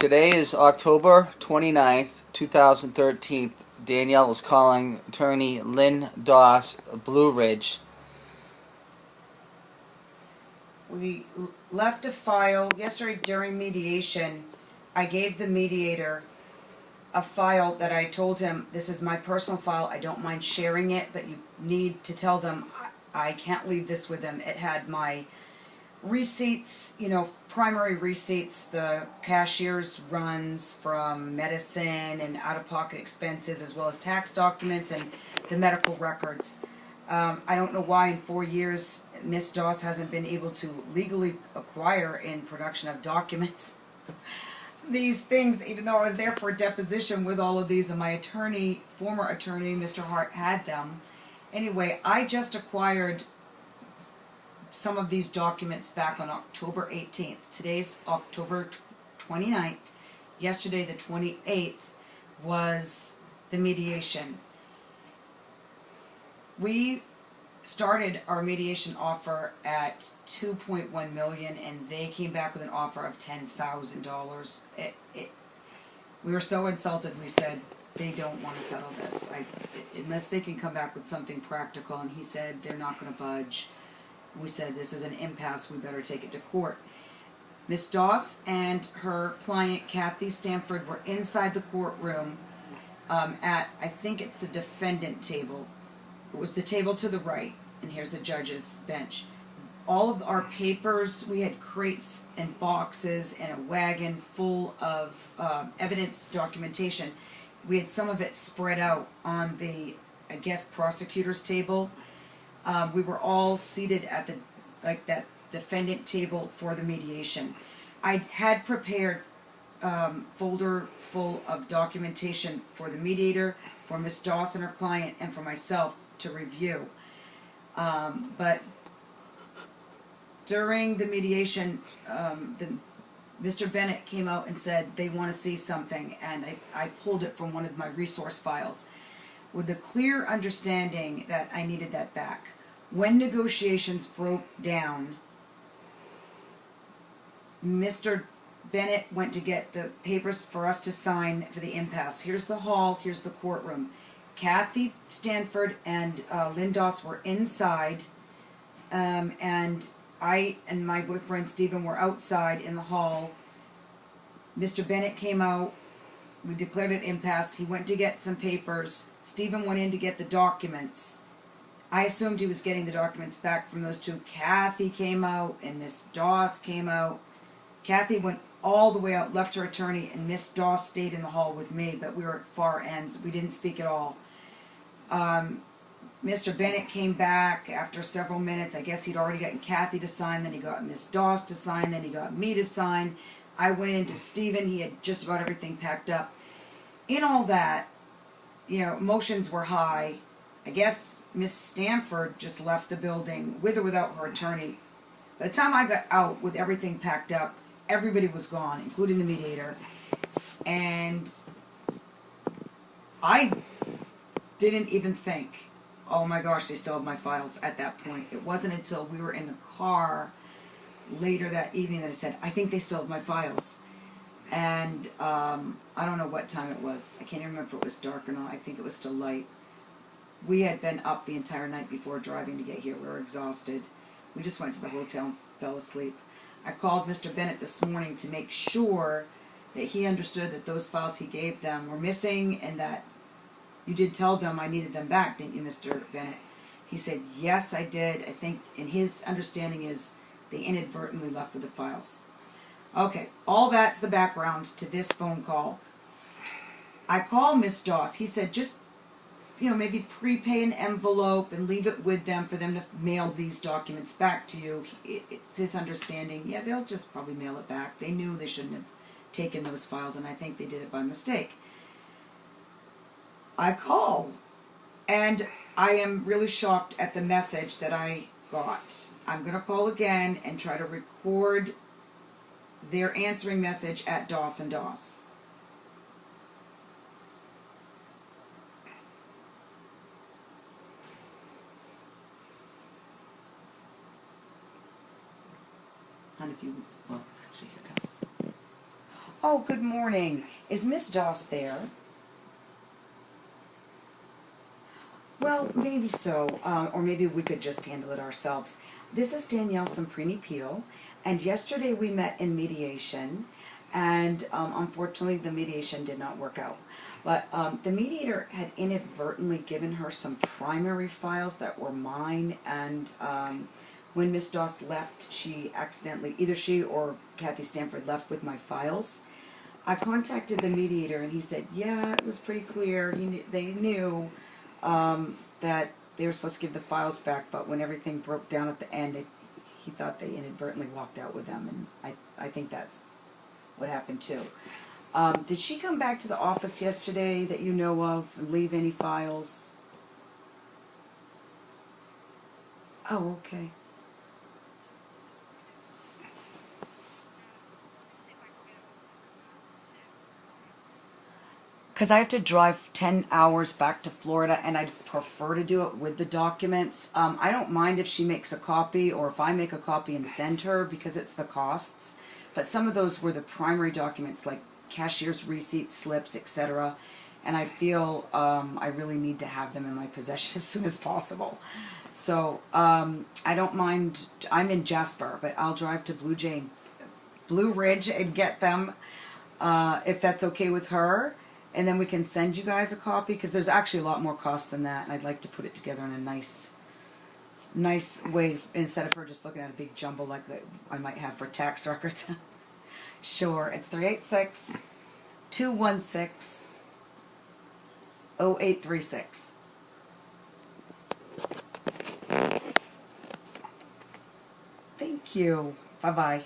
Today is October 29th, 2013. Danielle is calling attorney Lynn Doss, Blue Ridge. We left a file yesterday during mediation. I gave the mediator a file that I told him, this is my personal file, I don't mind sharing it, but you need to tell them I can't leave this with them. It had my receipts, primary receipts, the cashier's runs from medicine and out-of-pocket expenses, as well as tax documents and the medical records. I don't know why in 4 years Miss Doss hasn't been able to legally acquire in production of documents these things, even though I was there for a deposition with all of these, and my attorney, former attorney, Mr. Hart, had them. Anyway, I just acquired some of these documents back on October 18th. Today's October 29th. Yesterday, the 28th, was the mediation. We started our mediation offer at $2.1 million, and they came back with an offer of $10,000. We were so insulted. We said they don't want to settle this unless they can come back with something practical. And he said they're not going to budge. We said this is an impasse. We better take it to court. Miss Doss and her client Kathy Stanford were inside the courtroom at, I think it's the defendant table. It was the table to the right, and here's the judge's bench. All of our papers, we had crates and boxes and a wagon full of evidence documentation. We had some of it spread out on the, I guess, prosecutor's table. We were all seated at the, that defendant table for the mediation. I had prepared folder full of documentation for the mediator, for Miss Doss and her client, and for myself to review. But during the mediation, Mr. Bennett came out and said they want to see something, and I pulled it from one of my resource files with the clear understanding that I needed that back. When negotiations broke down, Mr. Bennett went to get the papers for us to sign for the impasse. Here's the hall, here's the courtroom. Kathy Stanford and Lynn Doss were inside, and I and my boyfriend Stephen were outside in the hall. Mr. Bennett came out. We declared an impasse. He went to get some papers. Stephen went in to get the documents. I assumed he was getting the documents back from those two. Kathy came out and Miss Doss came out. Kathy went all the way out, left her attorney, and Miss Doss stayed in the hall with me, but we were at far ends. We didn't speak at all. Mr. Bennett came back after several minutes. I guess he'd already gotten Kathy to sign, then he got Miss Doss to sign, then he got me to sign. I went into Stephen. He had just about everything packed up. In all that, emotions were high. I guess Miss Stanford just left the building with or without her attorney. By the time I got out with everything packed up, everybody was gone, including the mediator. And I didn't even think, oh my gosh, they still have my files at that point. It wasn't until we were in the car later that evening that I said, I think they still have my files. And I don't know what time it was. I can't even remember if it was dark or not. I think it was still light. We had been up the entire night before driving to get here. We were exhausted. We just went to the hotel and fell asleep. I called Mr. Bennett this morning to make sure that he understood that those files he gave them were missing, and that you did tell them I needed them back, didn't you, Mr. Bennett? He said, yes, I did. I think, and his understanding is they inadvertently left with the files. Okay, all that's the background to this phone call. I called Miss Doss. He said, just maybe prepay an envelope and leave it with them for them to mail these documents back to you. It's his understanding. Yeah, they'll just probably mail it back. They knew they shouldn't have taken those files, and I think they did it by mistake. I called, and I am really shocked at the message that I got. I'm going to call again and try to record their answering message at Doss & Doss. If you, well, actually, here it comes. Oh, good morning. Is Miss Doss there? Well, maybe so, or maybe we could just handle it ourselves. This is Danielle Semprini Peel, and yesterday we met in mediation, and unfortunately the mediation did not work out. But the mediator had inadvertently given her some primary files that were mine, and when Miss Doss left, she accidentally, either she or Kathy Stanford left with my files. I contacted the mediator, and he said, yeah, it was pretty clear. They knew that they were supposed to give the files back, but when everything broke down at the end, he thought they inadvertently walked out with them, and I think that's what happened too. Did she come back to the office yesterday that you know of and leave any files? Oh, okay. Because I have to drive 10 hours back to Florida, and I'd prefer to do it with the documents. I don't mind if she makes a copy, or if I make a copy and send her, because it's the costs. But some of those were the primary documents, like cashier's receipts, slips, etc. And I feel I really need to have them in my possession as soon as possible. So I don't mind. I'm in Jasper, but I'll drive to Blue Ridge and get them, if that's okay with her. And then we can send you guys a copy, because there's actually a lot more cost than that, and I'd like to put it together in a nice way, instead of her just looking at a big jumble like that I might have for tax records. Sure, it's 386-216-0836. Thank you. Bye-bye.